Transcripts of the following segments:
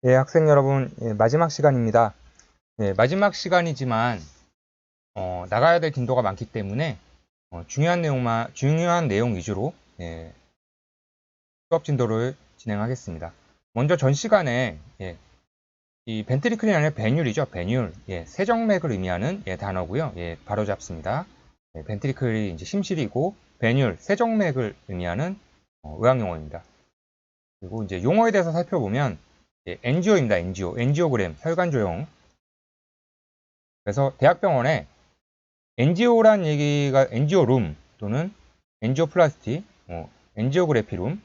예, 학생 여러분, 예, 마지막 시간입니다. 예, 마지막 시간이지만 나가야 될 진도가 많기 때문에 중요한 내용 위주로 수업 진도를 진행하겠습니다. 먼저 전 시간에 이 벤트리클이 아니라 배율이죠. 배율, 세정맥을 의미하는 단어고요. 바로 잡습니다. 벤트리클이 이제 심실이고 배율, 세정맥을 의미하는 의학 용어입니다. 그리고 이제 용어에 대해서 살펴보면 엔지오입니다. 엔지오그램, 혈관 조형. 그래서 대학병원에 엔지오란 얘기가 엔지오룸 또는 엔지오플라스티, 엔지오그래피룸,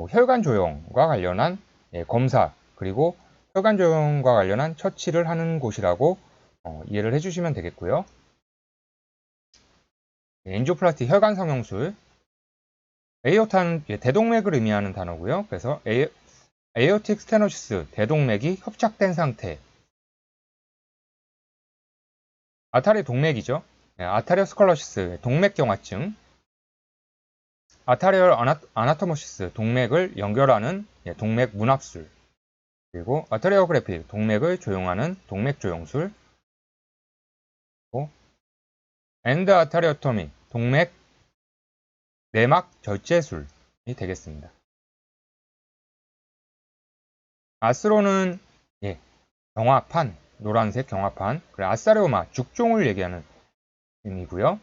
혈관 조형과 관련한 검사 그리고 혈관 조형과 관련한 처치를 하는 곳이라고 이해를 해주시면 되겠고요. 엔지오플라스티 혈관 성형술, 에이오타는 대동맥을 의미하는 단어고요. 그래서 에이오틱 스테노시스 대동맥이 협착된 상태, 아타리 동맥이죠. 아타리오스클로시스 동맥경화증, 아타리얼 아나토모시스 동맥을 연결하는 동맥 문합술, 그리고 아타리오그래피 동맥을 조용하는 동맥 조영술, 엔드 아타리오토미 동맥 내막 절제술이 되겠습니다. 아스로는 경화판, 노란색 경화판, 그리고 아사리오마 죽종을 얘기하는 의미고요.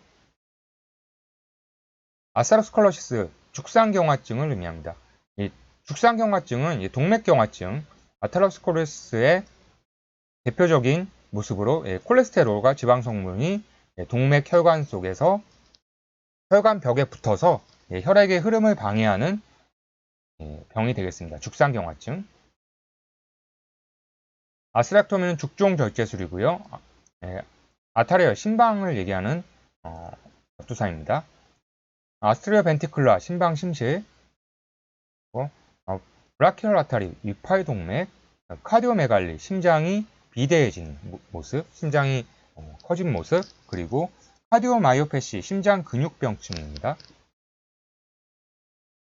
아사로스클로시스 죽상경화증을 의미합니다. 이 죽상경화증은 동맥경화증, 아테로스클로시스의 대표적인 모습으로 콜레스테롤과 지방성분이 동맥 혈관 속에서 혈관 벽에 붙어서 혈액의 흐름을 방해하는 병이 되겠습니다. 죽상경화증. 아스렉토미는 죽종 절제술이고요. 아타리얼 심방을 얘기하는 두사입니다. 아스트리오 벤티클라 심방 심실, 브라키얼 아타리 위팔 동맥, 카디오메갈리 심장이 비대해진 모습, 심장이 커진 모습, 그리고 카디오마이오패시 심장 근육병증입니다.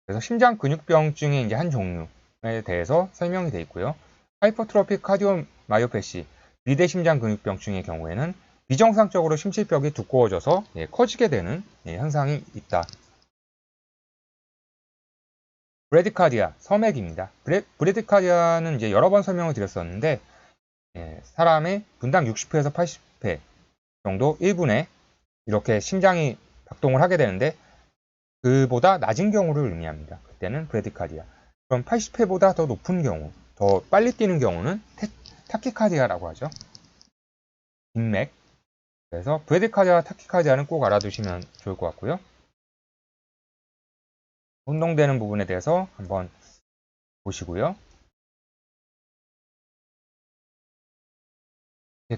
그래서 심장 근육병증의 이제 한 종류에 대해서 설명이 되어 있고요. 하이퍼트로픽 카디오마이오패시 비대 심장 근육병증의 경우에는 비정상적으로 심실벽이 두꺼워져서 커지게 되는 현상이 있다. 브레디카디아, 섬액입니다. 브레디카디아는 이제 여러 번 설명을 드렸었는데 사람의 분당 60회에서 80회 정도 1분에 이렇게 심장이 작동을 하게 되는데 그보다 낮은 경우를 의미합니다. 그때는 브레디카디아. 그럼 80회보다 더 높은 경우, 더 빨리 뛰는 경우는 타키카디아라고 하죠. 빅맥. 그래서 브레디카디아와 타키카디아는 꼭 알아두시면 좋을 것 같고요. 혼동되는 부분에 대해서 한번 보시고요.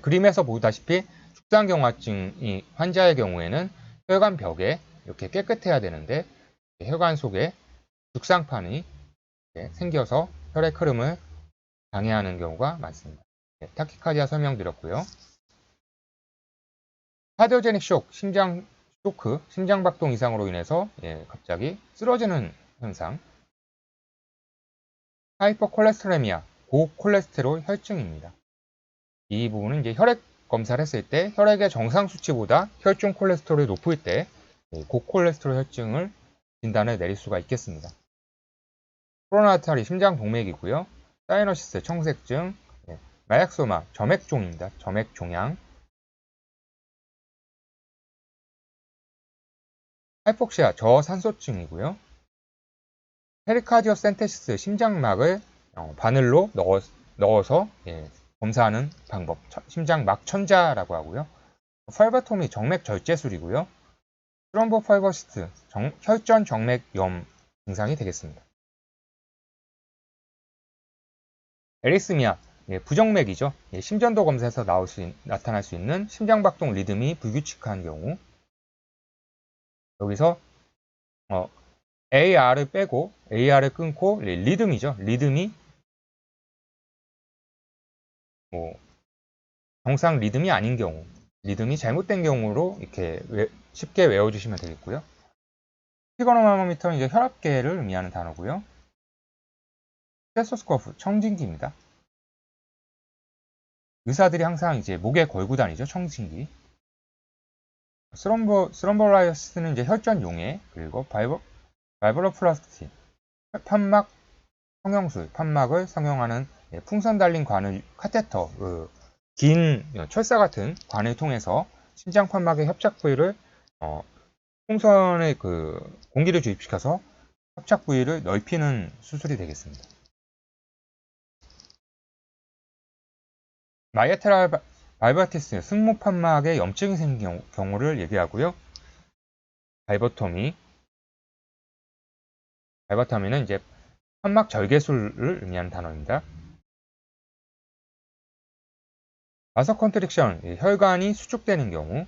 그림에서 보다시피 죽상경화증이 환자의 경우에는 혈관 벽에 이렇게 깨끗해야 되는데 혈관 속에 죽상판이 생겨서 혈액 흐름을 방해하는 경우가 많습니다. 타키카디아 설명드렸고요. 카디오제닉 쇼크, 심장 쇼크, 심장박동 이상으로 인해서 갑자기 쓰러지는 현상. 하이퍼콜레스테레미아, 고콜레스테롤 혈증입니다. 이 부분은 이제 혈액 검사를 했을 때 혈액의 정상 수치보다 혈중 콜레스테롤이 높을 때 고콜레스테롤 혈증을 진단을 내릴 수가 있겠습니다. 코로나 아타리 심장 동맥이고요. 사이너시스 청색증, 마약소마 점액종입니다. 점액종양. 하이폭시아 저산소증이고요. 페리카디오센테시스 심장막을 바늘로 넣어서 검사하는 방법, 심장막 천자라고 하고요. 팔바토미 정맥 절제술이고요. 트롬보파이버시스 혈전 정맥염 증상이 되겠습니다. 에리스미아 부정맥이죠. 심전도 검사에서 나타날 수 있는 심장박동 리듬이 불규칙한 경우. 여기서 AR을 빼고 AR을 끊고 리듬이죠. 리듬이 정상 리듬이 아닌 경우, 리듬이 잘못된 경우로 이렇게 쉽게 외워주시면 되겠고요. 피거노마모미터는 이제 혈압계를 의미하는 단어고요. 스테소스코프 청진기입니다. 의사들이 항상 이제 목에 걸고 다니죠. 청진기. 스럼버라이어스는 이제 혈전 용해, 그리고 발브로플라스티, 판막 성형술, 판막을 성형하는 풍선 달린 관을 카테터, 긴 철사 같은 관을 통해서 심장 판막의 협착 부위를 풍선에 공기를 주입시켜서 협착 부위를 넓히는 수술이 되겠습니다. 마이애테랄 발바티스, 승모 판막에 염증이 생긴 경우를 얘기하고요. 발버터미는 이제 판막 절개술을 의미하는 단어입니다. 바서 컨트릭션, 혈관이 수축되는 경우,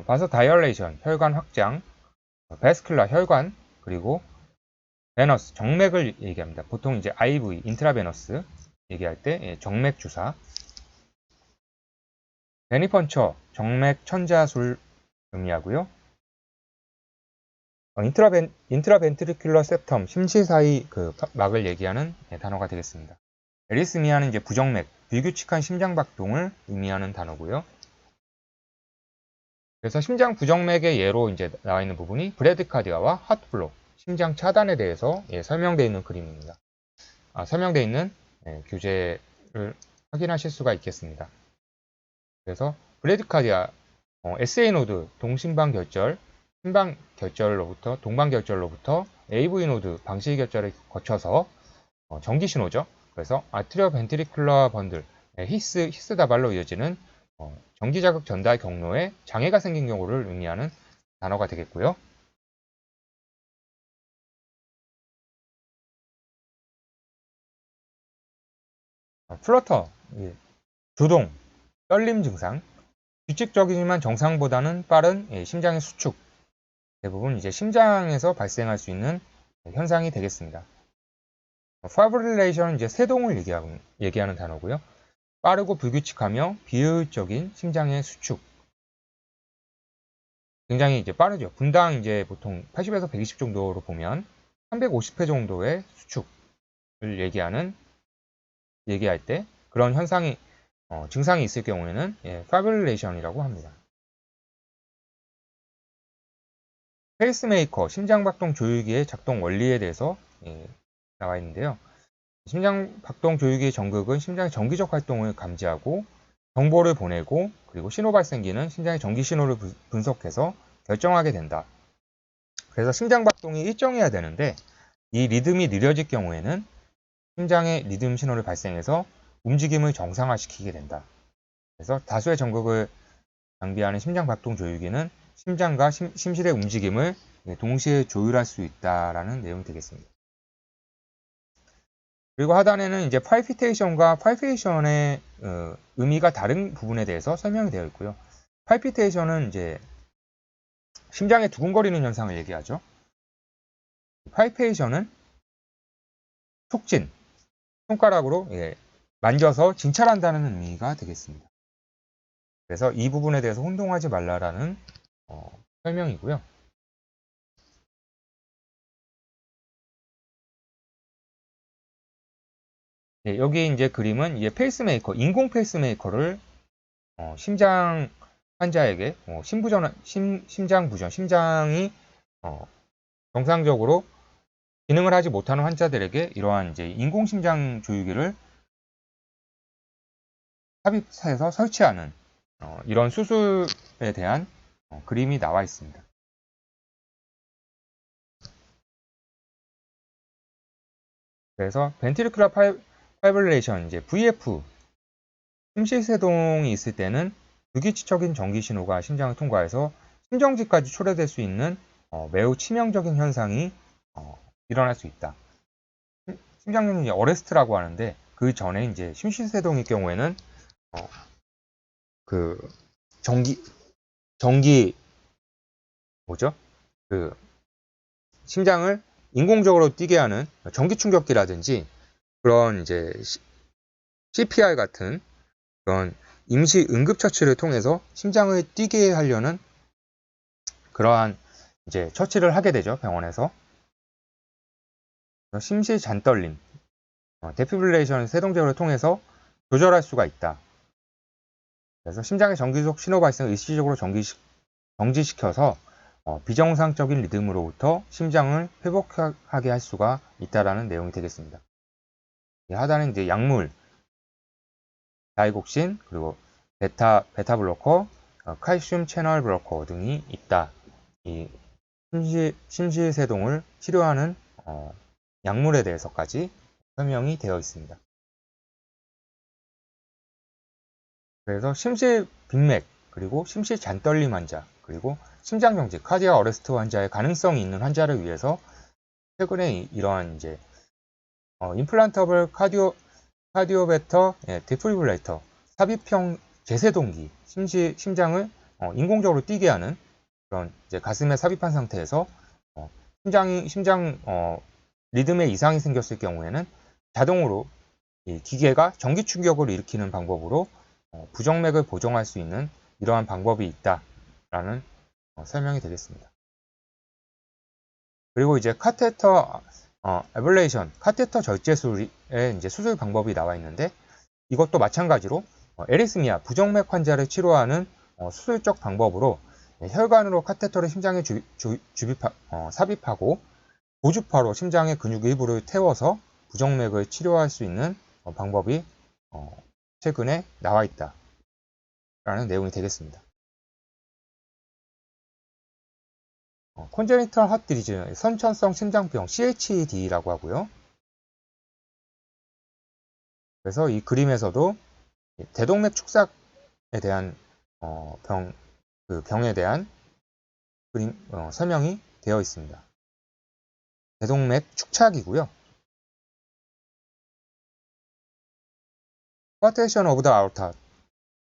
바서 다이얼레이션, 혈관 확장, 베스큘라, 혈관, 그리고 베너스, 정맥을 얘기합니다. 보통 이제 IV, 인트라베너스 얘기할 때 정맥 주사. 베니펀처, 정맥 천자술 의미하고요. 인트라벤트리큘러 septum, 심실 사이 막을 얘기하는 단어가 되겠습니다. 에리스미아는 이제 부정맥, 불규칙한 심장 박동을 의미하는 단어고요. 그래서 심장 부정맥의 예로 이제 나와 있는 부분이 브래디카디아와 하트블록, 심장 차단에 대해서 설명되어 있는 그림입니다. 설명되어 있는 교재를 확인하실 수가 있겠습니다. 그래서 브래디카디아, SA 노드, 동심방결절, 심방결절로부터 동방결절로부터 AV 노드, 방실결절을 거쳐서 전기신호죠. 그래서 아트리오 벤트리큘러 번들, 히스 다발로 이어지는 전기자극 전달 경로에 장애가 생긴 경우를 의미하는 단어가 되겠고요. 플러터, 조동, 떨림 증상, 규칙적이지만 정상보다는 빠른 심장의 수축, 대부분 이제 심장에서 발생할 수 있는 현상이 되겠습니다. 파브릴레이션은 이제 세동을 얘기하는 단어고요. 빠르고 불규칙하며 비효율적인 심장의 수축. 굉장히 이제 빠르죠. 분당 이제 보통 80에서 120 정도로 보면 350회 정도의 수축을 얘기할 때 그런 현상이 증상이 있을 경우에는 파브릴레이션이라고 합니다. 페이스메이커, 심장박동 조율기의 작동 원리에 대해서 나와 있는데요. 심장박동 조율기의 전극은 심장의 정기적 활동을 감지하고 정보를 보내고 그리고 신호 발생기는 심장의 전기 신호를 분석해서 결정하게 된다. 그래서 심장박동이 일정해야 되는데 이 리듬이 느려질 경우에는 심장의 리듬 신호를 발생해서 움직임을 정상화시키게 된다. 그래서 다수의 전극을 장비하는 심장박동 조율기는 심장과 심실의 움직임을 동시에 조율할 수 있다라는 내용이 되겠습니다. 그리고 하단에는 이제 팔피테이션과 팔피테이션의 의미가 다른 부분에 대해서 설명이 되어 있고요. 팔피테이션은 이제 심장의 두근거리는 현상을 얘기하죠. 팔피테이션은 촉진, 손가락으로 만져서 진찰한다는 의미가 되겠습니다. 그래서 이 부분에 대해서 혼동하지 말라라는 설명이고요. 여기 이제 그림은 이제 페이스메이커, 인공 페이스메이커를 심장 환자에게 심장 부전, 심장이 정상적으로 기능을 하지 못하는 환자들에게 이러한 이제 인공 심장 조율기를 삽입해서 설치하는 이런 수술에 대한 그림이 나와 있습니다. 그래서 벤트리큘러 파이브레이션 이제 VF 심실세동이 있을 때는 불규칙적인 전기 신호가 심장을 통과해서 심정지까지 초래될 수 있는 매우 치명적인 현상이 일어날 수 있다. 심장염이 어레스트라고 하는데 그 전에 이제 심실세동일 경우에는 그 전기 뭐죠? 그 심장을 인공적으로 뛰게 하는 전기 충격기라든지 그런 이제 CPR 같은 그런 임시 응급처치를 통해서 심장을 뛰게 하려는 그러한 이제 처치를 하게 되죠, 병원에서. 심실 잔떨림, 데피브릴레이션 세동제어를 통해서 조절할 수가 있다. 그래서 심장의 정기적 신호 발생을 일시적으로 정지시켜서 비정상적인 리듬으로부터 심장을 회복하게 할 수가 있다라는 내용이 되겠습니다. 하단은 이제 약물, 다이곡신, 그리고 베타 블로커, 칼슘 채널 블로커 등이 있다. 이 심실세동을 치료하는 약물에 대해서까지 설명이 되어 있습니다. 그래서 심실 빅맥, 그리고 심실 잔떨림 환자, 그리고 심장정지, 카디아 어레스트 환자의 가능성이 있는 환자를 위해서 최근에 이러한 이제 임플란터블 카디오베터 디프리브레이터, 삽입형 제세동기, 심장을 인공적으로 뛰게 하는 그런 이제 가슴에 삽입한 상태에서 심장 리듬에 이상이 생겼을 경우에는 자동으로 이 기계가 전기 충격을 일으키는 방법으로 부정맥을 보정할 수 있는 이러한 방법이 있다라는 설명이 되겠습니다. 그리고 이제 카테터 에블레이션, 카테터 절제술의 이제 수술 방법이 나와 있는데 이것도 마찬가지로 에리스미아, 부정맥 환자를 치료하는 수술적 방법으로 혈관으로 카테터를 심장에 삽입하고 고주파로 심장의 근육 일부를 태워서 부정맥을 치료할 수 있는 방법이 최근에 나와 있다라는 내용이 되겠습니다. 컨제니털 핫 디리즈, 선천성 심장병 CHD라고 하고요. 그래서 이 그림에서도 대동맥 축삭에 대한 병에 대한 그림 설명이 되어 있습니다. 대동맥 축착이고요. Coarctation of the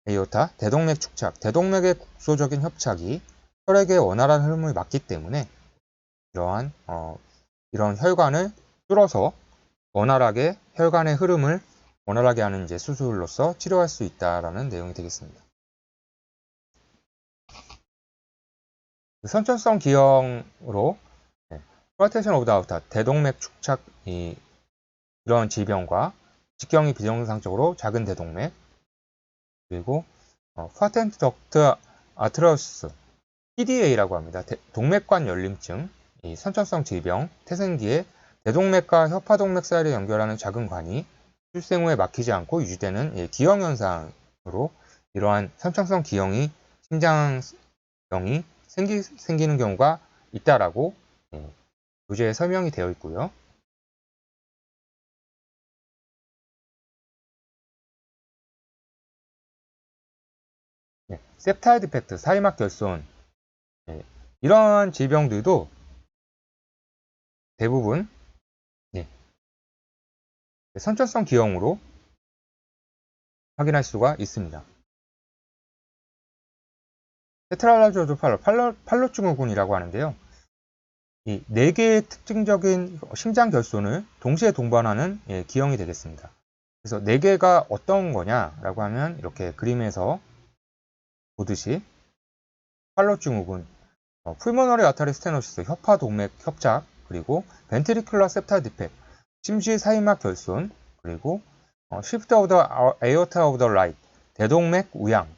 aorta, 대동맥 축착, 대동맥의 국소적인 협착이 혈액의 원활한 흐름을 막기 때문에 이러한 이런 혈관을 뚫어서 원활하게 혈관의 흐름을 원활하게 하는 이제 수술로서 치료할 수 있다라는 내용이 되겠습니다. 선천성 기형으로 Coarctation of the aorta, 대동맥 축착 이런 질병과 직경이 비정상적으로 작은 대동맥, 그리고 파텐트 덕트 아트러스 PDA라고 합니다. 동맥관 열림증, 이 선천성 질병, 태생기에 대동맥과 협하동맥 사이를 연결하는 작은 관이 출생 후에 막히지 않고 유지되는 기형 현상으로 이러한 선천성 기형이 심장병이 생기는 경우가 있다라고 교재에 설명이 되어 있고요. septal defect, 사이막 결손, 이러한 질병들도 대부분 선천성 기형으로 확인할 수가 있습니다. 테트랄라조드 팔로 증후군이라고 하는데요. 이 4개의 특징적인 심장 결손을 동시에 동반하는 기형이 되겠습니다. 그래서 4개가 어떤 거냐라고 하면 이렇게 그림에서 보듯이 팔로 증후군, 풀모너리 아터리 스테노시스, 협하동맥 협착, 그리고 벤트리큘러 septal defect, 심실 사이막 결손, 그리고 shift of the aorta of the right, 대동맥 우양,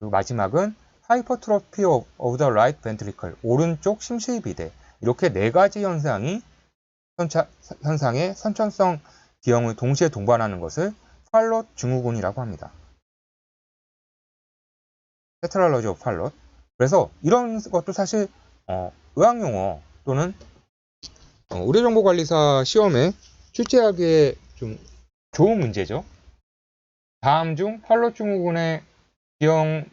그리고 마지막은 hypertrophy of the right ventricle, 오른쪽 심실비대. 이렇게 4가지 현상의 선천성 기형을 동시에 동반하는 것을 팔롯 증후군이라고 합니다. 테트랄러지 오브 팔롯. 그래서 이런 것도 사실 의학용어 또는 의료정보관리사 시험에 출제하기에 좀 좋은 문제죠. 다음 중 팔롯 증후군의 기형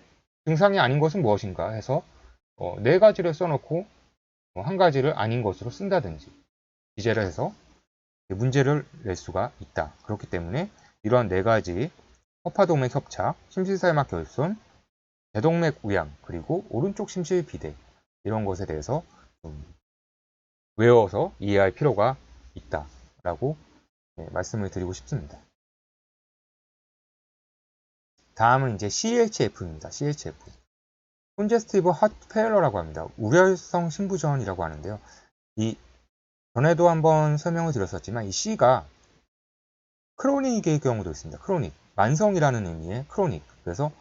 증상이 아닌 것은 무엇인가 해서 4가지를 써놓고 한 가지를 아닌 것으로 쓴다든지 기재를 해서 문제를 낼 수가 있다. 그렇기 때문에 이러한 4가지 허파동맥 협착, 심실사이막 결손, 대동맥 우양, 그리고 오른쪽 심실 비대 이런 것에 대해서 좀 외워서 이해할 필요가 있다라고 말씀을 드리고 싶습니다. 다음은 이제 CHF입니다. CHF. 콘제스티브 하트 페일러라고 합니다. 우려성 심부전이라고 하는데요. 이 전에도 한번 설명을 드렸었지만 이 C가 크로닉의 경우도 있습니다. 크로닉, 만성이라는 의미의 크로닉. 그래서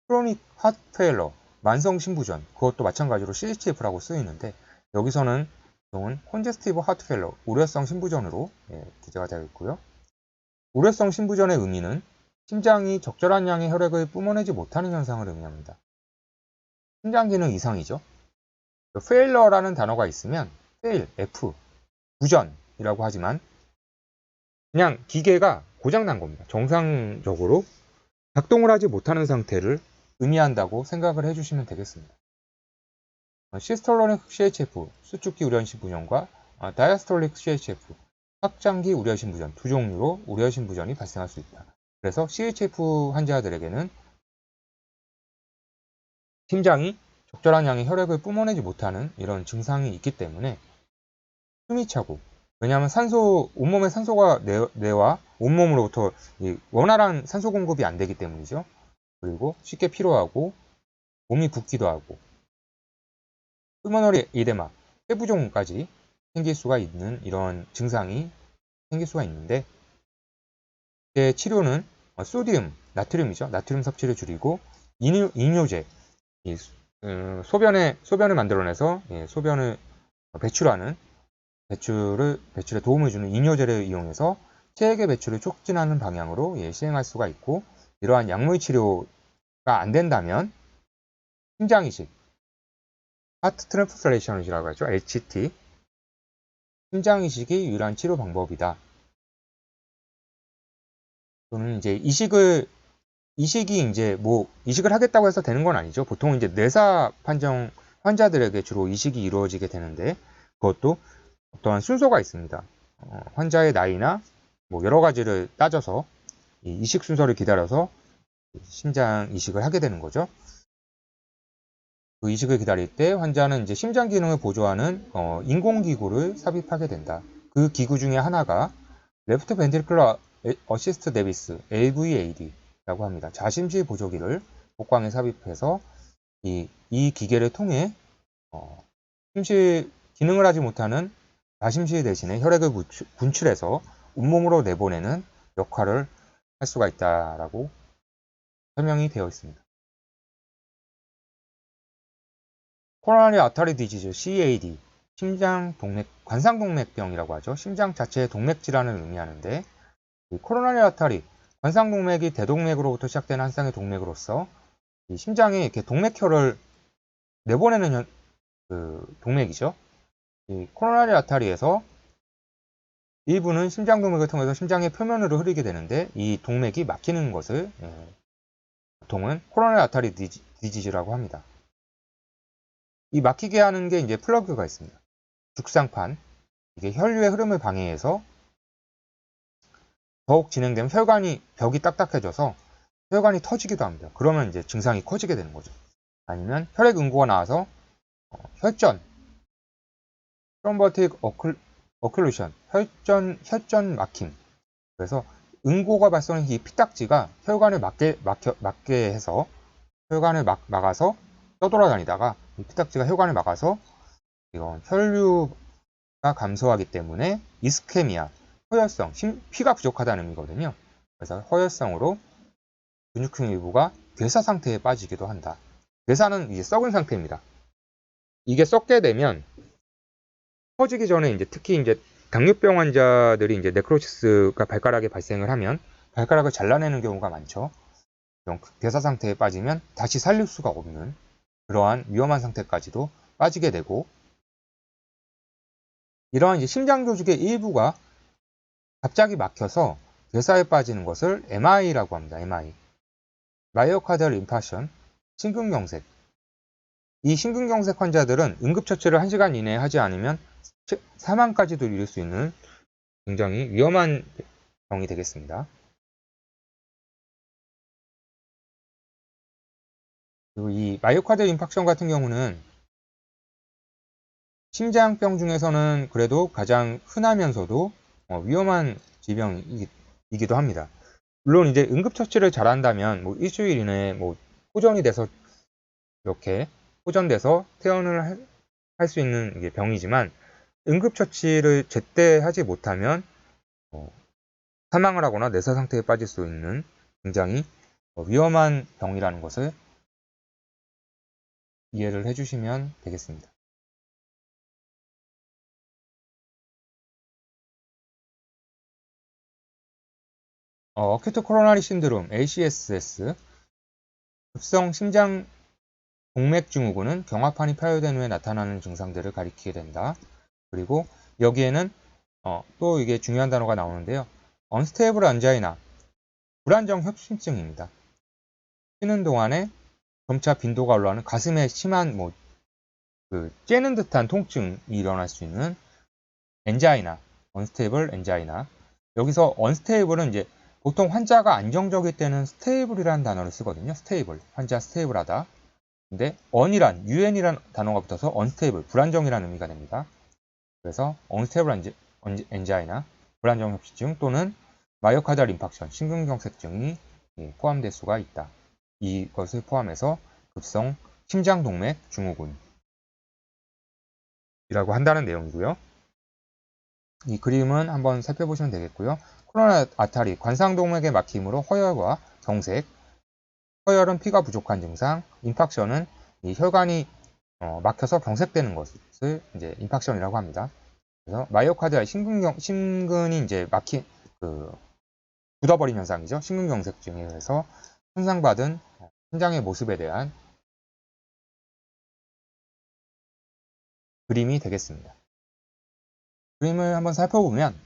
크로닉 하트 페일러, 만성 심부전, 그것도 마찬가지로 CHF라고 쓰이는데 여기서는 보통은 콘제스티브 하트 페일러, 우려성 심부전으로 기재가 되어 있고요. 우려성 심부전의 의미는 심장이 적절한 양의 혈액을 뿜어내지 못하는 현상을 의미합니다. 심장 기능 이상이죠. fail러라는 단어가 있으면 fail, F, 부전이라고 하지만 그냥 기계가 고장난 겁니다. 정상적으로 작동을 하지 못하는 상태를 의미한다고 생각을 해주시면 되겠습니다. 시스톨릭 CHF, 수축기 우려심 부전과 다이아스톨릭 CHF, 확장기 우려심 부전 두 종류로 우려심 부전이 발생할 수 있다. 그래서 CHF 환자들에게는 심장이 적절한 양의 혈액을 뿜어내지 못하는 이런 증상이 있기 때문에 숨이 차고, 왜냐하면 온몸에 산소가 뇌와 온몸으로부터 원활한 산소 공급이 안 되기 때문이죠. 그리고 쉽게 피로하고 몸이 붓기도 하고 풀모너리 이데마, 폐부종까지 생길 수가 있는 이런 증상이 생길 수가 있는데 치료는 소디움, 나트륨이죠. 나트륨 섭취를 줄이고 이뇨제, 소변을 만들어내서 소변을 배출에 도움을 주는 이뇨제를 이용해서 체액의 배출을 촉진하는 방향으로 시행할 수가 있고, 이러한 약물 치료가 안 된다면 심장이식, 하트 트랜스플레이션이라고 하죠. HT, 심장이식이 유일한 치료 방법이다. 또는 이제 이식을 하겠다고 해서 되는 건 아니죠. 보통 이제 뇌사 판정 환자들에게 주로 이식이 이루어지게 되는데 그것도 어떠한 순서가 있습니다. 환자의 나이나 여러 가지를 따져서 이 이식 순서를 기다려서 심장 이식을 하게 되는 거죠. 그 이식을 기다릴 때 환자는 이제 심장 기능을 보조하는 인공기구를 삽입하게 된다. 그 기구 중에 하나가 레프트 벤트리클러 어시스트 데비스 LVAD라고 합니다. 자심실 보조기를 복강에 삽입해서 이 기계를 통해 심실 기능을 하지 못하는 자심실 대신에 혈액을 분출해서 온몸으로 내보내는 역할을 할 수가 있다라고 설명이 되어 있습니다. 코로나리 아터리 디지즈 CAD, 관상동맥병이라고 하죠. 심장 자체의 동맥 질환을 의미하는데 코로나리 아터리, 관상동맥이 대동맥으로부터 시작되는 한 쌍의 동맥으로서 이 심장에 이렇게 동맥혈을 내보내는 동맥이죠. 이 코로나리 아터리에서 일부는 심장동맥을 통해서 심장의 표면으로 흐르게 되는데 이 동맥이 막히는 것을 보통은 코로나리 아터리 디지즈라고 합니다. 이 막히게 하는 게 이제 플러그가 있습니다. 죽상판, 이게 혈류의 흐름을 방해해서 더욱 진행되면 벽이 딱딱해져서 혈관이 터지기도 합니다. 그러면 이제 증상이 커지게 되는 거죠. 아니면 혈액 응고가 나와서 혈전, 트롬보틱 어클루션, 혈전 막힘. 그래서 응고가 발생한 이 피딱지가 혈관을 막게 해서 혈관을 막아서 떠돌아다니다가 이 피딱지가 혈관을 막아서 이건 혈류가 감소하기 때문에 이스케미아, 허혈성, 피가 부족하다는 의미거든요. 그래서 허혈성으로 근육층 일부가 괴사 상태에 빠지기도 한다. 괴사는 이제 썩은 상태입니다. 이게 썩게 되면 퍼지기 전에 특히 당뇨병 환자들이 네크로시스가 발가락에 발생을 하면 발가락을 잘라내는 경우가 많죠. 이런 괴사 상태에 빠지면 다시 살릴 수가 없는 그러한 위험한 상태까지도 빠지게 되고, 이러한 심장 조직의 일부가 갑자기 막혀서 괴사에 빠지는 것을 MI라고 합니다. MI. 마이오카디얼 인파션, 심근경색. 이 심근경색 환자들은 응급처치를 1시간 이내에 하지 않으면 사망까지도 이룰 수 있는 굉장히 위험한 병이 되겠습니다. 그리고 이 마이오카디얼 인파션 같은 경우는 심장병 중에서는 그래도 가장 흔하면서도 위험한 질병이기도 합니다. 물론 이제 응급처치를 잘한다면 일주일 이내에 호전이 돼서 이렇게 호전돼서 퇴원을 할 수 있는 병이지만 응급처치를 제때 하지 못하면 사망을 하거나 내사 상태에 빠질 수 있는 굉장히 위험한 병이라는 것을 이해를 해주시면 되겠습니다. 어큐트 코로나리 신드롬 ACSS 급성 심장 동맥 증후군은 경화판이 파열된 후에 나타나는 증상들을 가리키게 된다. 그리고 여기에는 또 이게 중요한 단어가 나오는데요. 언스테이블 안자이나 불안정 협심증입니다. 쉬는 동안에 점차 빈도가 올라가는 가슴에 심한 째는 듯한 통증이 일어날 수 있는 엔자이나, 언스테이블 엔자이나. 여기서 언스테이블은 이제 보통 환자가 안정적일 때는 스테이블이라는 단어를 쓰거든요. 스테이블, 환자 스테이블하다. 근데 un이란 단어가 붙어서 unstable, 불안정이라는 의미가 됩니다. 그래서 unstable 엔자이나, 불안정 협심증 또는 마이오카디얼 인팍션, 심근경색증이 포함될 수가 있다. 이것을 포함해서 급성 심장동맥 증후군이라고 한다는 내용이고요. 이 그림은 한번 살펴보시면 되겠고요. 코로나 아타리, 관상동맥의 막힘으로 허열과 경색, 허열은 피가 부족한 증상, 인팍션은 이 혈관이 막혀서 경색되는 것을 이제 인팍션이라고 합니다. 그래서 마이오카디알 심근이 이제 굳어버린 현상이죠. 심근경색증에 의해서 손상받은 심장의 모습에 대한 그림이 되겠습니다. 그림을 한번 살펴보면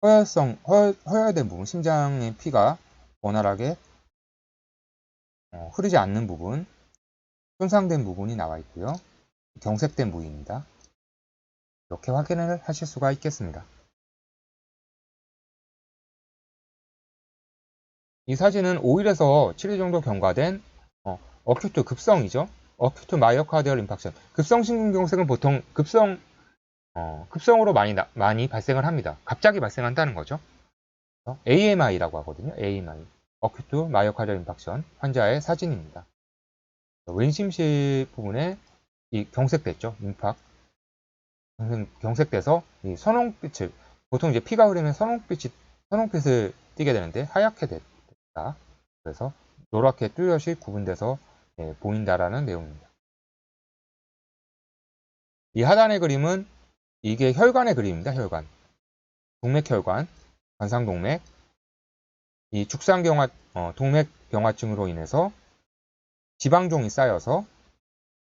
허열된 부분, 심장의 피가 원활하게 흐르지 않는 부분, 손상된 부분이 나와 있고요. 경색된 부위입니다. 이렇게 확인을 하실 수가 있겠습니다. 이 사진은 5일에서 7일 정도 경과된 어큐트 급성이죠. 어큐트 마이오카디얼 인팍션. 급성 심근경색은 보통 급성으로 많이 발생을 합니다. 갑자기 발생한다는 거죠. AMI라고 하거든요. AMI. 어큐트 마이오카디얼 인팍션 환자의 사진입니다. 왼심실 부분에 이 경색됐죠. 임팍. 경색돼서 이 선홍빛을 보통 이제 피가 흐르면 선홍빛을 띠게 되는데 하얗게 됐다. 그래서 노랗게 뚜렷이 구분돼서 보인다라는 내용입니다. 이 하단의 그림은 이게 혈관의 그림입니다. 혈관. 동맥혈관, 관상동맥. 이 동맥경화증으로 인해서 지방종이 쌓여서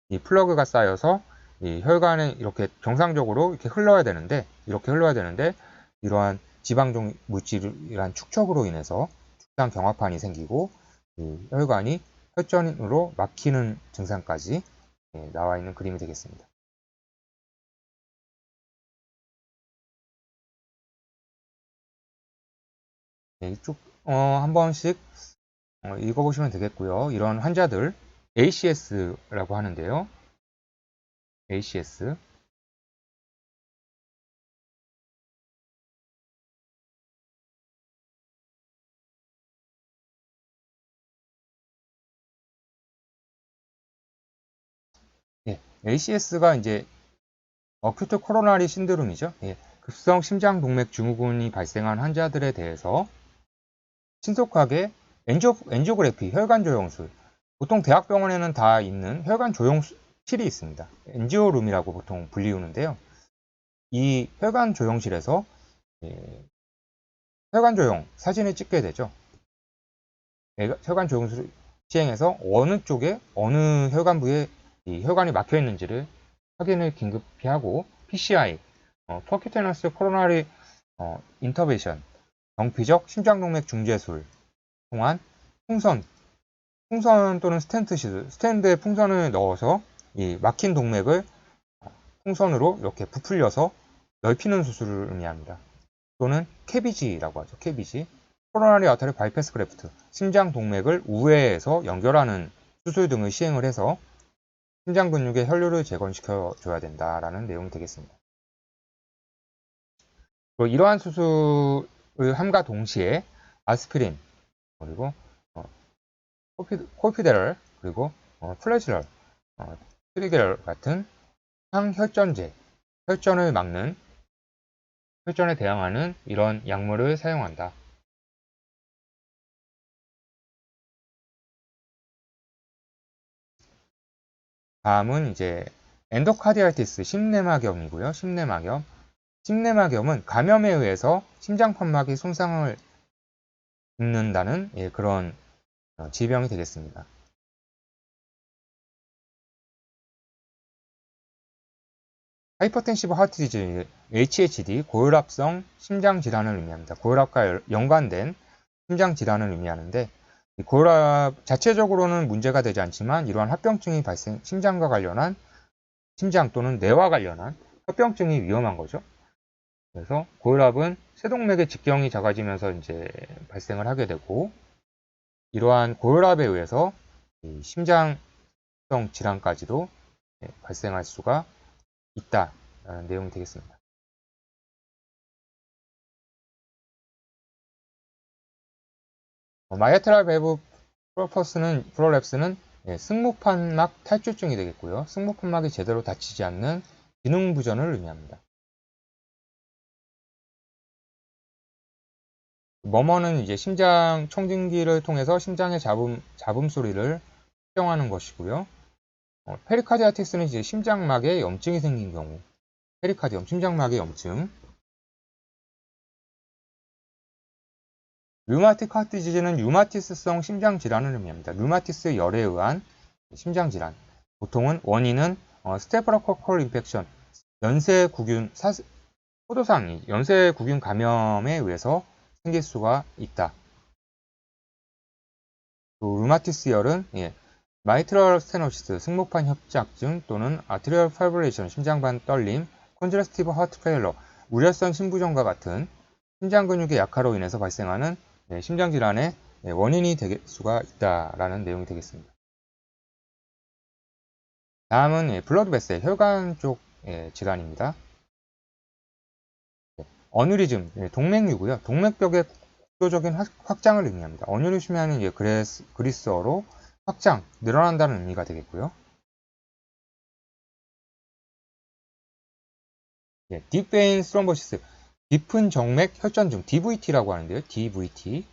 이 플러그가 쌓여서 이 혈관에 이렇게 정상적으로 이렇게 흘러야 되는데 이러한 지방종 물질이란 축적으로 인해서 축장 경화판이 생기고 이 혈관이 혈전으로 막히는 증상까지 나와 있는 그림이 되겠습니다. 이쪽 한 번씩 읽어보시면 되겠고요. 이런 환자들 ACS라고 하는데요. ACS ACS가 이제 어큐트 코로나리 신드롬이죠. 급성 심장동맥 증후군이 발생한 환자들에 대해서 신속하게 엔지오그래피, 혈관 조영술. 보통 대학병원에는 다 있는 혈관 조영실이 있습니다. 엔지오룸이라고 보통 불리우는데요. 이 혈관 조영실에서 혈관 조영 사진을 찍게 되죠. 혈관 조영술을 시행해서 어느 혈관부에 이 혈관이 막혀 있는지를 확인을 긴급히 하고 PCI, 퍼큐테너스 코로나리 인터벤션, 정피적 심장동맥 중재술 동안 풍선 또는 스텐트에 풍선을 넣어서 이 막힌 동맥을 풍선으로 이렇게 부풀려서 넓히는 수술을 의미합니다. 또는 캐비지라고 하죠. 캐비지. 코로나리 아터리 바이패스 그래프트. 심장 동맥을 우회해서 연결하는 수술 등을 시행을 해서 심장 근육의 혈류를 재건시켜 줘야 된다라는 내용이 되겠습니다. 이러한 수술을 함과 동시에 아스피린 그리고 콜피데럴 그리고 플래지럴, 트리겔 같은 항혈전제, 혈전을 막는 혈전에 대항하는 이런 약물을 사용한다. 다음은 이제 엔도카디알티스 심내막염이고요. 심내막염. 심내막염은 감염에 의해서 심장판막이 손상을 입는다는 그런 질병이 되겠습니다. 하이퍼텐시브 하트 디지즈, HHD, 고혈압성 심장질환을 의미합니다. 고혈압과 연관된 심장질환을 의미하는데, 고혈압 자체적으로는 문제가 되지 않지만 이러한 합병증이 심장과 관련한 심장 또는 뇌와 관련한 합병증이 위험한 거죠. 그래서 고혈압은 쇠동맥의 직경이 작아지면서 이제 발생을 하게 되고, 이러한 고혈압에 의해서 심장성 질환까지도 발생할 수가 있다라는 내용이 되겠습니다. 마이애트랄 밸브 프롤랩스는 승모판막 탈출증이 되겠고요. 승모판막이 제대로 닫히지 않는 기능 부전을 의미합니다. 머머는 이제 심장 청진기를 통해서 심장의 잡음 소리를 측정하는 것이고요. 페리카디아티스는 이제 심장막에 염증이 생긴 경우, 페리카디엄, 심장막의 염증. 류마틱 하트 디지즈는 류마티스성 심장 질환을 의미합니다. 류마티스 열에 의한 심장 질환. 보통은 원인은 스테프로코컬 인펙션, 연쇄구균 포도상이 연쇄구균 감염에 의해서 생길 수가 있다. 또 류마티스열은 마이트럴 스테노시스, 승모판 협착증 또는 아트리얼 파이브레이션, 심장반 떨림, 콘저스티브 하트 페일러, 우려성 심부전과 같은 심장 근육의 약화로 인해서 발생하는 심장 질환의 원인이 될 수가 있다라는 내용이 되겠습니다. 다음은 블러드 베셀, 혈관 쪽 질환입니다. 어뉴리즘, 동맥류고요. 동맥벽의 국소적인 확장을 의미합니다. 어뉴리즘이라는 그리스어로 확장, 늘어난다는 의미가 되겠고요. 딥베인 스트롬보시스, 깊은 정맥 혈전증, DVT라고 하는데요. DVT.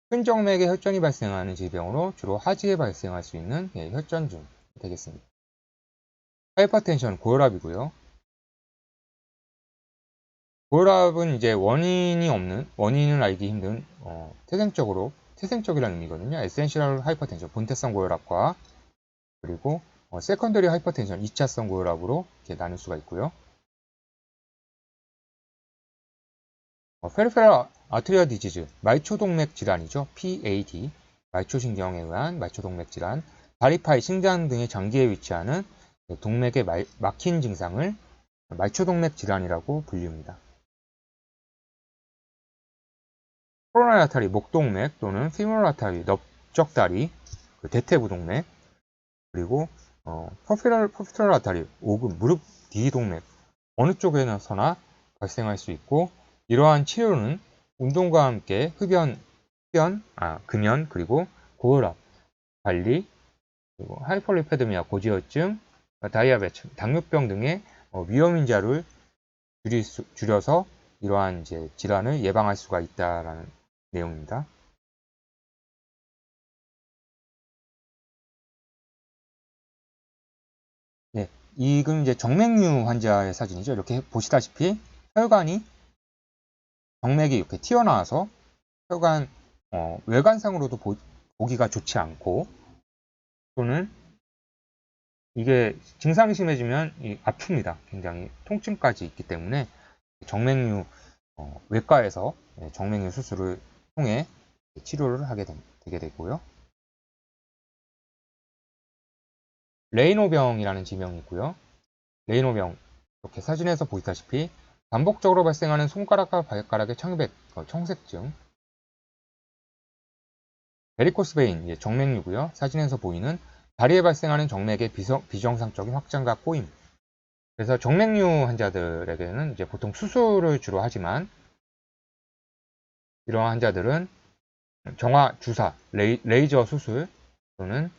큰 정맥의 혈전이 발생하는 질병으로 주로 하지에 발생할 수 있는 혈전증이 되겠습니다. 하이퍼텐션, 고혈압이고요. 고혈압은 이제 원인을 알기 힘든 태생적이라는 의미거든요. 에센셜 하이퍼텐션, 본태성 고혈압과 그리고 세컨더리 하이퍼텐션, 2차성 고혈압으로 이렇게 나눌 수가 있고요. 페리페럴 아트리얼 디지즈, 말초동맥 질환이죠. PAD, 말초신경에 의한 말초동맥 질환, 다리파이, 심장 등의 장기에 위치하는 동맥의 막힌 증상을 말초동맥 질환이라고 불립니다. 코로나리 아타리, 목동맥 또는 피모럴 아타리, 넓적다리, 대퇴부동맥, 그리고 퍼피럴 아타리, 오금, 무릎 뒤동맥 어느 쪽에서나 발생할 수 있고, 이러한 치료는 운동과 함께 금연, 그리고 고혈압 관리, 그리고 하이퍼리페드미아, 고지혈증, 다이아베tes, 당뇨병 등의 위험 인자를 줄여서 이러한 이제 질환을 예방할 수가 있다라는 내용입니다. 네, 이건 이제 정맥류 환자의 사진이죠. 이렇게 보시다시피 혈관이 정맥이 이렇게 튀어나와서 혈관 외관상으로도 보기가 좋지 않고, 또는 이게 증상이 심해지면 아픕니다. 굉장히 통증까지 있기 때문에 정맥류 외과에서 정맥류 수술을 통해 치료를 하게 되게 되고요. 레이노병이라는 질병이 있고요. 레이노병, 이렇게 사진에서 보시다시피 반복적으로 발생하는 손가락과 발가락의 청색증, 베리코스 베인, 정맥류고요. 사진에서 보이는 다리에 발생하는 정맥의 비정상적인 확장과 꼬임. 그래서 정맥류 환자들에게는 이제 보통 수술을 주로 하지만, 이러한 환자들은 정화 주사, 레이저 수술 또는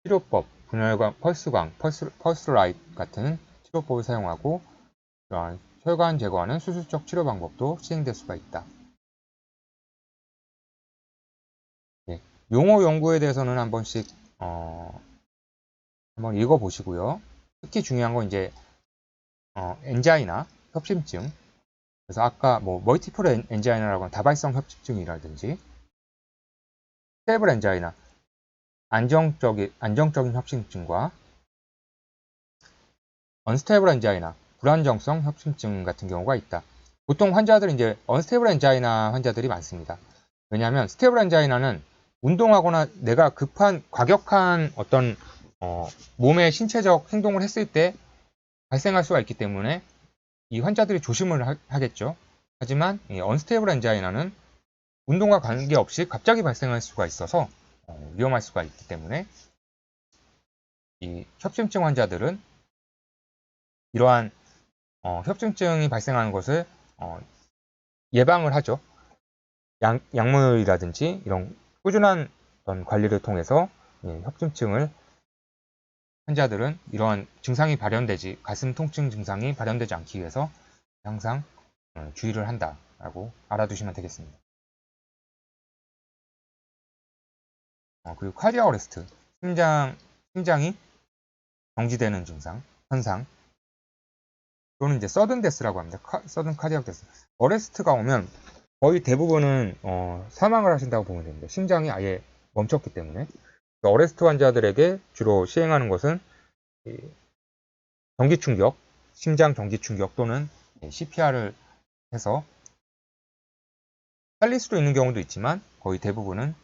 치료법, 분열광, 펄스라이트 같은 치료법을 사용하고 이러한 혈관 제거하는 수술적 치료 방법도 시행될 수가 있다. 예, 용어 연구에 대해서는 한 번씩 한번 읽어보시고요. 특히 중요한 건 이제 엔자이나 협심증. 그래서 아까 뭐 멀티플 엔자이나라고 하는 다발성 협심증이라든지 스테이블 엔자이나 안정적인 협심증과 언스테이블 엔자이나 불안정성 협심증 같은 경우가 있다. 보통 환자들은 이제 언스테이블 엔자이나 환자들이 많습니다. 왜냐하면 스테이블 엔자이나는 운동하거나 내가 급한 과격한 어떤 몸의 신체적 행동을 했을 때 발생할 수가 있기 때문에 이 환자들이 조심을 하겠죠. 하지만 이 언스테이블 엔자이나는 운동과 관계없이 갑자기 발생할 수가 있어서 위험할 수가 있기 때문에 이 협심증 환자들은 이러한 협심증이 발생하는 것을 예방을 하죠. 약물이라든지 이런 꾸준한 어떤 관리를 통해서 협심증을 환자들은 이러한 증상이 발현되지 가슴 통증 증상이 발현되지 않기 위해서 항상 주의를 한다라고 알아두시면 되겠습니다. 그리고 카디아 어레스트 심장이 정지되는 현상 또는 이제 서든 데스라고 합니다. 서든 카디악 데스. 어레스트가 오면 거의 대부분은 사망을 하신다고 보면 됩니다. 심장이 아예 멈췄기 때문에. 어레스트 환자들에게 주로 시행하는 것은 전기 충격, 심장 전기 충격 또는 CPR을 해서 살릴 수도 있는 경우도 있지만 거의 대부분은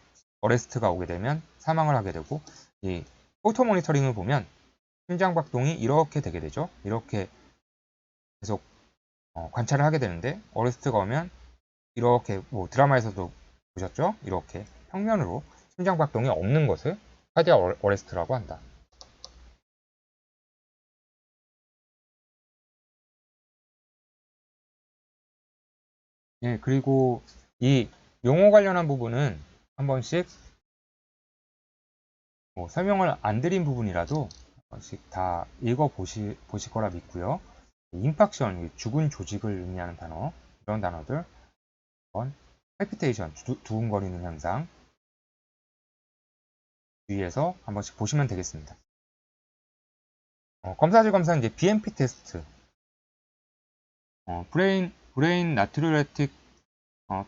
어레스트가 오게 되면 사망을 하게 되고 이 포토 모니터링을 보면 심장 박동이 이렇게 되게 되죠. 이렇게 계속 관찰을 하게 되는데 어레스트가 오면 이렇게 뭐 드라마에서도 보셨죠? 이렇게 평면으로 심장 박동이 없는 것을 카디아 어레스트라고 한다. 예, 그리고 이 용어 관련한 부분은 한 번씩 뭐 설명을 안 드린 부분이라도 한 번씩 다 읽어보실 거라 믿고요. 임팍션, 죽은 조직을 의미하는 단어, 이런 단어들, 팔피테이션, 두근거리는 현상, 주의해서 한 번씩 보시면 되겠습니다. 검사지 검사는 이제 BMP 테스트, 브레인 나트리우레틱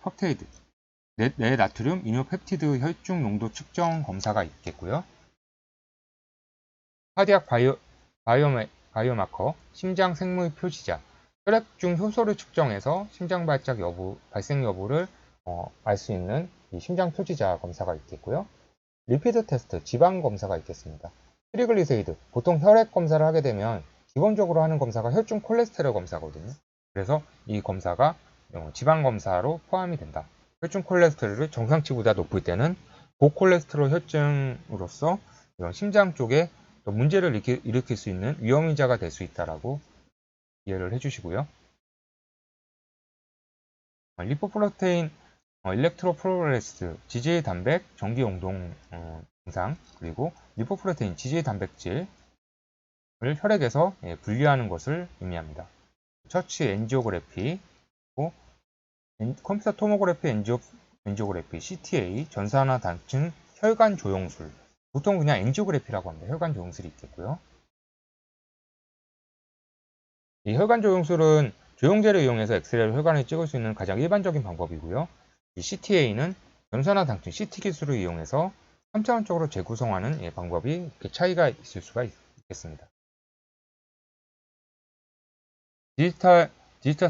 펩테이드, 뇌 나트륨 이뇨펩티드 혈중 농도 측정 검사가 있겠고요. 카디악 바이오마커, 심장 생물 표시자, 혈액 중 효소를 측정해서 심장 발생 여부를 알 수 있는 이 심장 표시자 검사가 있겠고요. 리피드 테스트, 지방 검사가 있겠습니다. 트리글리세이드, 보통 혈액 검사를 하게 되면 기본적으로 하는 검사가 혈중 콜레스테롤 검사거든요. 그래서 이 검사가 지방 검사로 포함이 된다. 혈중 콜레스테롤이 정상치보다 높을 때는 고콜레스테롤 혈증으로서 이런 심장 쪽에 문제를 일으킬 수 있는 위험인자가 될 수 있다라고 이해를 해주시고요. 리포프로테인, 일렉트로프로레스, 지질 단백, 전기 용동 증상, 그리고 리포프로테인, 지질 단백질을 혈액에서 분리하는 것을 의미합니다. 처치 엔지오그래피, 컴퓨터 토모그래피 엔지오그래피, CTA, 전산화 단층 혈관 조영술, 보통 그냥 엔지오그래피라고 합니다. 혈관 조영술이 있겠고요. 이 혈관 조영술은 조영제를 이용해서 엑스레이로 혈관을 찍을 수 있는 가장 일반적인 방법이고요. 이 CTA는 전산화 단층 CT 기술을 이용해서 3차원적으로 재구성하는 방법이 차이가 있을 수가 있겠습니다. 디지털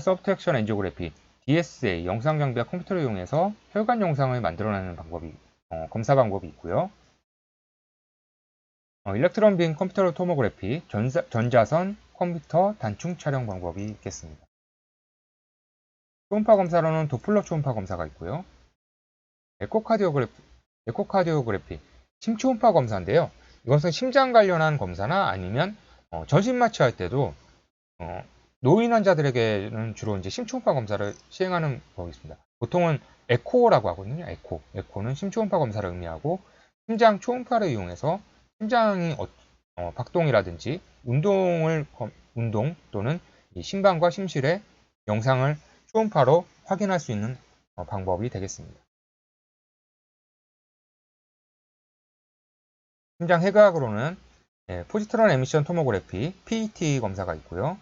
서브트랙션 엔지오그래피 DSA 영상 장비와 컴퓨터를 이용해서 혈관 영상을 만들어내는 검사 방법이 있고요. 일렉트론 빔 컴퓨터 토모그래피 전자선 컴퓨터 단층 촬영 방법이 있겠습니다. 초음파 검사로는 도플러 초음파 검사가 있고요. 에코카디오그래피 심초음파 검사인데요. 이것은 심장 관련한 검사나 아니면 전신 마취할 때도 노인 환자들에게는 주로 이제 심초음파 검사를 시행하는 법이 있습니다. 보통은 에코라고 하거든요. 에코는 심초음파 검사를 의미하고 심장 초음파를 이용해서 심장이 박동이라든지 운동 또는 이 심방과 심실의 영상을 초음파로 확인할 수 있는 방법이 되겠습니다. 심장 해부학으로는 포지트론 에미션 토모그래피 PET 검사가 있고요.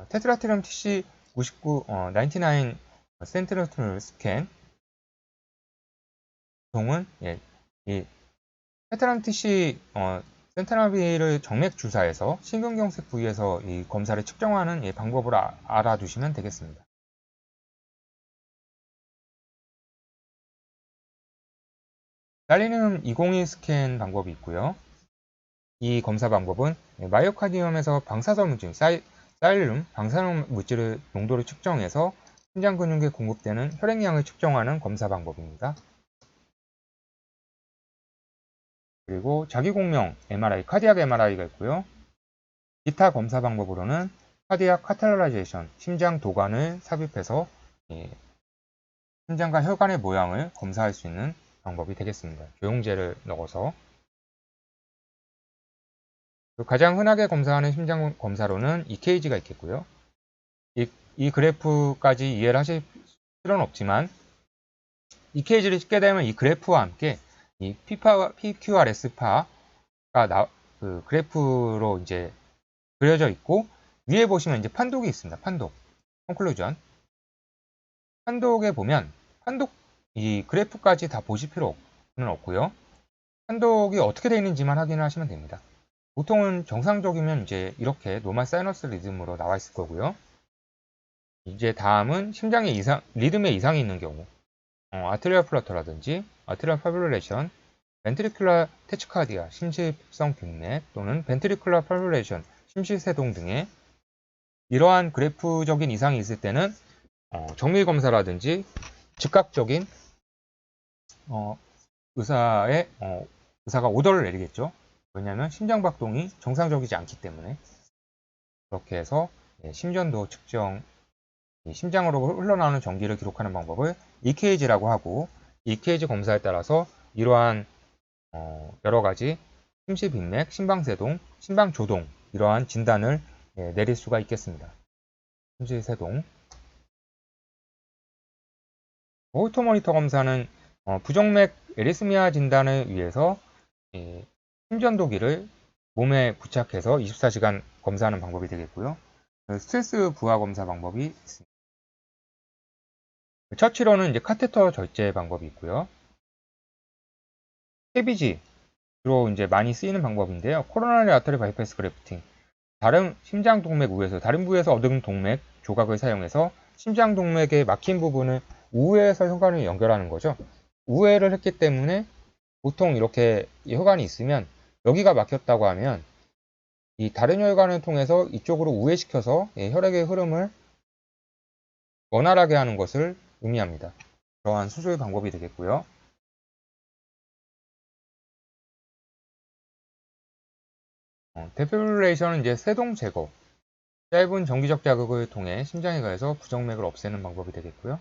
테트라트륨 TC99 99 센티너널 스캔 보통은 이 테트라트륨 TC 센테나비를 정맥 주사에서 신경경색 부위에서 이 검사를 측정하는 방법을 알아두시면 되겠습니다. 살리늄 202 스캔 방법이 있고요. 이 검사 방법은 마이오카디움에서 방사선 물질, 살륨, 방사능 물질의 농도를 측정해서 심장 근육에 공급되는 혈액량을 측정하는 검사 방법입니다. 그리고 자기공명 MRI, 카디악 MRI가 있고요. 기타 검사 방법으로는 카디악 카탈라이제이션, 심장 도관을 삽입해서 심장과 혈관의 모양을 검사할 수 있는 방법이 되겠습니다. 조영제를 넣어서. 가장 흔하게 검사하는 심장 검사로는 EKG가 있겠고요. 이 그래프까지 이해를 하실 필요는 없지만 EKG를 찍게 되면 이 그래프와 함께 이 PQRS파가 그 그래프로 이제 그려져 있고 위에 보시면 이제 판독이 있습니다. 판독, 컨클루전. 판독에 보면 이 그래프까지 다 보실 필요는 없고요. 판독이 어떻게 되어 있는지만 확인을 하시면 됩니다. 보통은 정상적이면 이제 이렇게 노멀 사이너스 리듬으로 나와 있을 거고요. 이제 다음은 심장에 리듬에 이상이 있는 경우, 아트리얼 플러터라든지 아트리얼 파브릴레이션, 벤트리큘라 테치카디아, 심실성 빈맥 또는 벤트리큘라 파브릴레이션, 심실세동 등의 이러한 그래프적인 이상이 있을 때는 정밀 검사라든지 즉각적인 의사가 오더를 내리겠죠. 왜냐하면 심장박동이 정상적이지 않기 때문에. 그렇게 해서 심전도 측정, 심장으로 흘러나오는 전기를 기록하는 방법을 EKG라고 하고, EKG 검사에 따라서 이러한 여러 가지 심실빈맥, 심방세동, 심방조동 이러한 진단을 내릴 수가 있겠습니다. 심실세동. 호르트 모니터 검사는 부정맥 에리스미아 진단을 위해서 심전도기를 몸에 부착해서 24시간 검사하는 방법이 되겠고요. 스트레스 부하 검사 방법이 있습니다. 첫 치료는 이제 카테터 절제 방법이 있고요. KBG 주로 이제 많이 쓰이는 방법인데요. 코로나리 아터리 바이패스 그래프팅. 다른 심장 동맥 우에서 다른 부위에서 얻은 동맥 조각을 사용해서 심장 동맥의 막힌 부분을 우회해서 혈관을 연결하는 거죠. 우회를 했기 때문에 보통 이렇게 혈관이 있으면 여기가 막혔다고 하면 이 다른 혈관을 통해서 이쪽으로 우회시켜서 혈액의 흐름을 원활하게 하는 것을 의미합니다. 그러한 수술 방법이 되겠고요. 데피브릴레이션은 이제 세동 제거, 짧은 정기적 자극을 통해 심장에 가해서 부정맥을 없애는 방법이 되겠고요.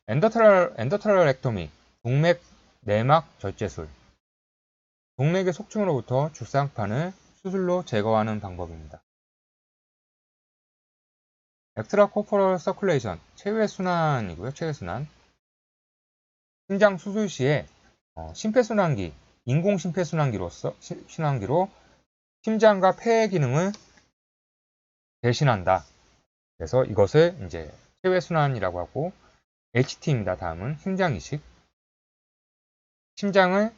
엔더트랄렉토미, 동맥 내막 절제술. 동맥의 속층으로부터 죽상판을 수술로 제거하는 방법입니다. 엑스트라코퍼럴 서큘레이션, 체외 순환이고요. 체외 순환. 심장 수술 시에 심폐순환기, 인공 심폐순환기로 심장과 폐의 기능을 대신한다. 그래서 이것을 이제 체외 순환이라고 하고, HT입니다. 다음은 심장 이식. 심장을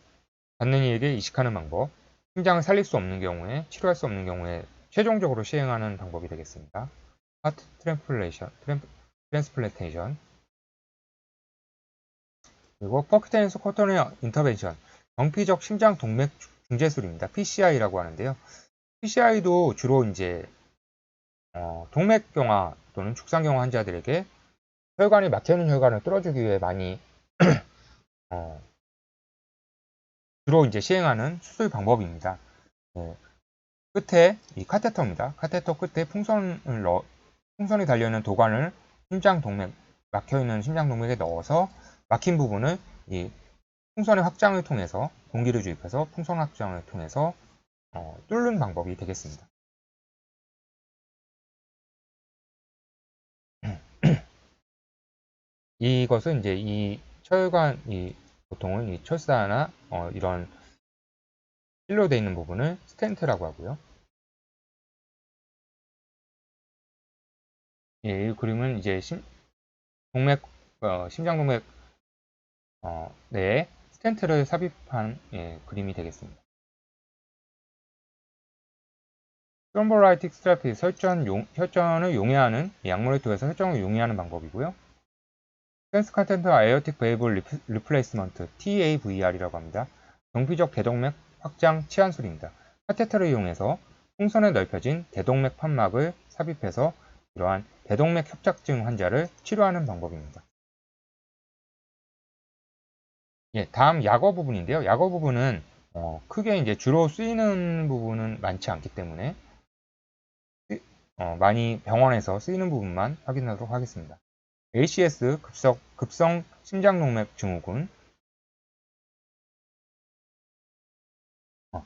받는 이에게 이식하는 방법. 심장을 살릴 수 없는 경우에, 치료할 수 없는 경우에 최종적으로 시행하는 방법이 되겠습니다. 하트 트랜스플란테이션. 그리고 퍼큐테니스 코토니 인터벤션. 정피적 심장 동맥 중재술입니다. PCI라고 하는데요. PCI도 주로 이제 동맥경화 또는 죽상경화 환자들에게 혈관이 막혀있는 혈관을 뚫어주기 위해 많이 주로 이제 시행하는 수술 방법입니다. 끝에 이 카테터입니다. 카테터 끝에 풍선이 달려있는 도관을 막혀있는 심장동맥에 넣어서 막힌 부분을 이 풍선의 확장을 통해서 공기를 주입해서 풍선 확장을 통해서 뚫는 방법이 되겠습니다. 이것은 이제 이 철관, 보통은 이 철사나 이런 실로 되어 있는 부분을 스텐트라고 하고요. 이 그림은 이제 동맥, 심장동맥 내에 스텐트를 삽입한 그림이 되겠습니다. 트롬보라이틱 스테라피 혈전을 용해하는 약물을 통해서 혈전을 용해하는 방법이고요. 스텐트 카테터 아에어틱 밸브 리플레이스먼트 TAVR이라고 합니다. 정피적 대동맥 확장 치환술입니다. 카테터를 이용해서 풍선에 넓혀진 대동맥 판막을 삽입해서 이러한 대동맥 협착증 환자를 치료하는 방법입니다. 다음 약어 부분인데요. 약어 부분은 크게 이제 주로 쓰이는 부분은 많지 않기 때문에 많이 병원에서 쓰이는 부분만 확인하도록 하겠습니다. ACS 급성 심장동맥 증후군,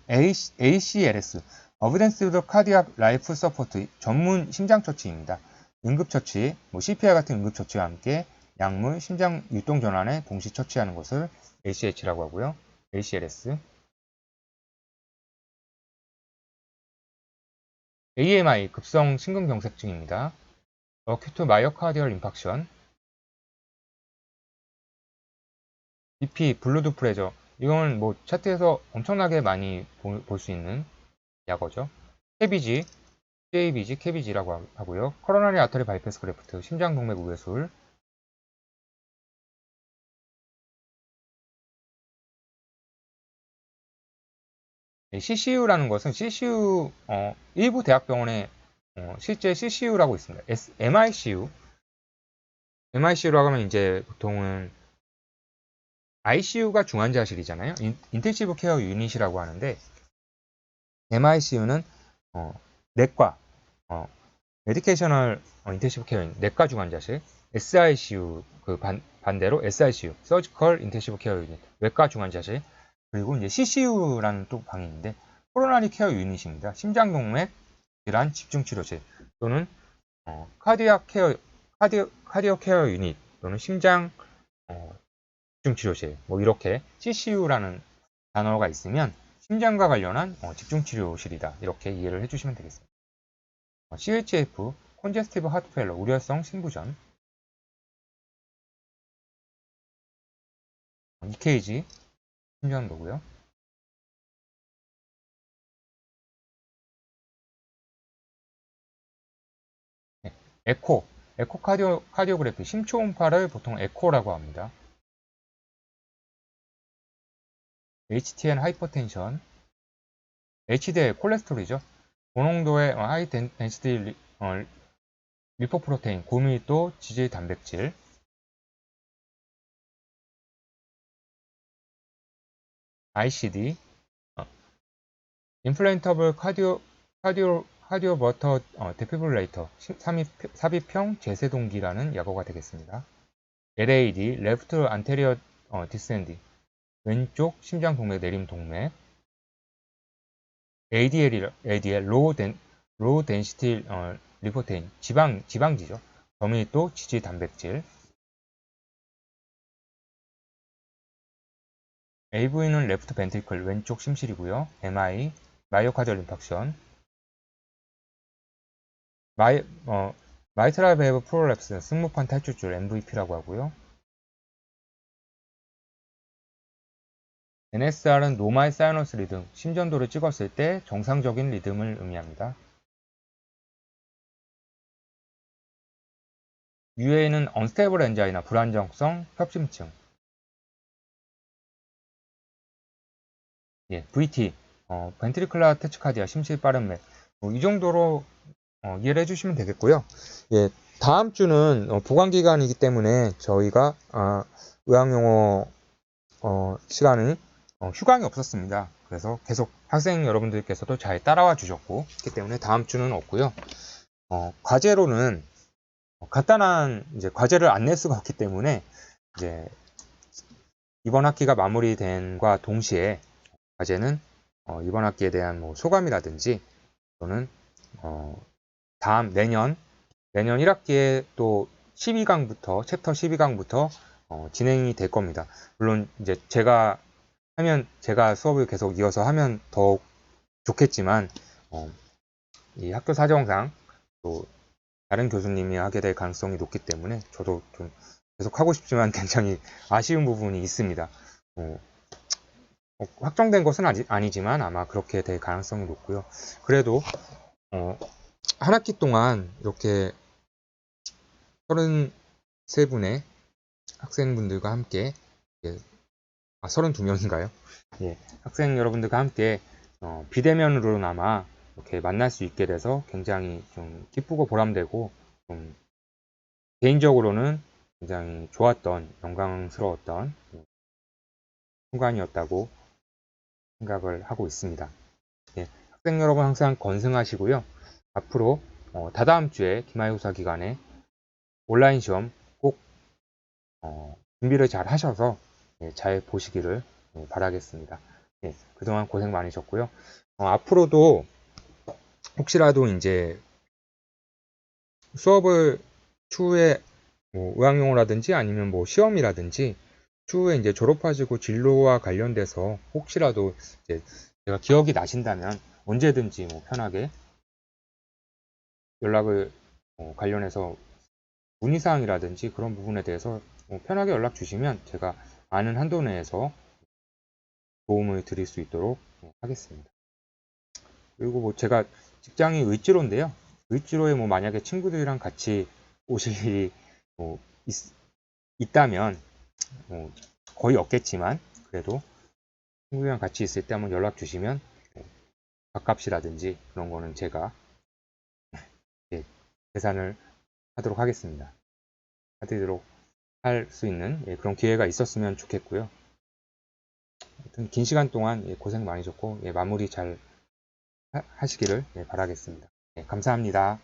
ACLS Advanced Cardiac Life Support 전문 심장처치입니다. 응급처치, CPR 같은 응급처치와 함께 약물, 심장 유동 전환에 동시 처치하는 것을 ACH라고 하고요. ACLS, AMI 급성 심근경색증입니다. Acute Myocardial Infarction, BP 블루드 프레저, 이건 뭐 차트에서 엄청나게 많이 볼 수 있는 약어죠. KBG, CABG, KBG라고 하고요. 코로나리 아터리 바이패스 그래프트, 심장동맥 우회술, CCU라는 것은 CCU 일부 대학병원에 실제 CCU라고 있습니다. MICU라고 하면 이제 보통은 ICU가 중환자실이잖아요. 인텐시브 케어 유닛이라고 하는데 MICU는 내과, 메디케이셔널 인텐시브 케어 유닛, 내과 중환자실, SICU 그 반대로 SICU, 서지컬 인텐시브 케어 유닛, 외과 중환자실, 그리고 이제 CCU라는 또 방이 있는데 코로나리 케어 유닛입니다. 심장동맥 질환 집중치료실 또는 카디오 케어 유닛 또는 심장 집중치료실 뭐 이렇게 CCU라는 단어가 있으면 심장과 관련한 집중치료실이다 이렇게 이해를 해주시면 되겠습니다. CHF 콘제스티브 하트페일러 우려성 심부전, EKG 심전도고요. 네, 에코 카디오그래피 심초음파를 보통 에코라고 합니다. HTN 하이퍼텐션, HDL 콜레스테롤이죠. 고농도의 하이 덴시티 리포프로테인, 고밀도 지질 단백질, ICD, 인플레인터블 카디오 버터 데피브레이터 삽입형 제세동기라는 약어가 되겠습니다. LAD, 레프트 안테리어 디센디, 왼쪽 심장 동맥 내림 동맥, ADL 로우 덴시티 리포테인 지방지죠. 저밀도 지질 단백질. AV는 레프트 벤트리클 왼쪽 심실이고요. MI 마이오카디얼 인팍션. 마이트랄 밸브 프롤랩스 승무판 탈출줄 MVP라고 하고요. NSR은 노마의 사이너스 리듬, 심전도를 찍었을 때 정상적인 리듬을 의미합니다. UA는 언스테이블 엔자이나 불안정성 협심증. VT, 벤트리클라 테치카디아 심실 빠른 맥. 이 정도로 이해를 해주시면 되겠고요. 다음 주는 보강기간이기 때문에 저희가 의학용어 시간을 휴강이 없었습니다. 그래서 계속 학생 여러분들께서도 잘 따라와 주셨고 그렇기 때문에 다음 주는 없고요. 과제로는 간단한 이제 과제를 안 낼 수가 없기 때문에 이제 이번 학기가 마무리된과 동시에 과제는 이번 학기에 대한 뭐 소감이라든지 또는 다음 내년 1학기에 또 12강부터 챕터 12강부터 진행이 될 겁니다. 물론 이제 제가 수업을 계속 이어서 하면 더욱 좋겠지만 이 학교 사정상 또 다른 교수님이 하게 될 가능성이 높기 때문에 저도 좀 계속 하고 싶지만 굉장히 아쉬운 부분이 있습니다. 확정된 것은 아니지만 아마 그렇게 될 가능성이 높고요. 그래도 한 학기 동안 이렇게 33분의 학생분들과 함께 32명인가요? 예, 학생 여러분들과 함께 비대면으로나마 이렇게 만날 수 있게 돼서 굉장히 좀 기쁘고 보람되고 좀 개인적으로는 굉장히 좋았던 영광스러웠던 순간이었다고 생각을 하고 있습니다. 예, 학생 여러분 항상 건승하시고요. 앞으로 다다음 주에 기말고사 기간에 온라인 시험 꼭 준비를 잘 하셔서 잘 보시기를 바라겠습니다. 그동안 고생 많으셨고요. 앞으로도 혹시라도 이제 수업을 추후에 뭐 의학용어라든지 아니면 뭐 시험이라든지 추후에 이제 졸업하시고 진로와 관련돼서 혹시라도 이제 제가 기억이 나신다면 언제든지 뭐 편하게 연락을 관련해서 문의사항이라든지 그런 부분에 대해서 편하게 연락 주시면 제가 아는 한도 내에서 도움을 드릴 수 있도록 하겠습니다. 그리고 뭐 제가 직장이 을지로인데요. 을지로에 뭐 만약에 친구들이랑 같이 오실 일이 뭐 있다면 거의 없겠지만 그래도 친구들이랑 같이 있을 때 한번 연락 주시면 밥값이라든지 그런 거는 제가 계산을 하도록 하겠습니다. 해드리도록 할 수 있는 그런 기회가 있었으면 좋겠고요. 하여튼 긴 시간 동안 고생 많으셨고 마무리 잘 하시기를 바라겠습니다. 감사합니다.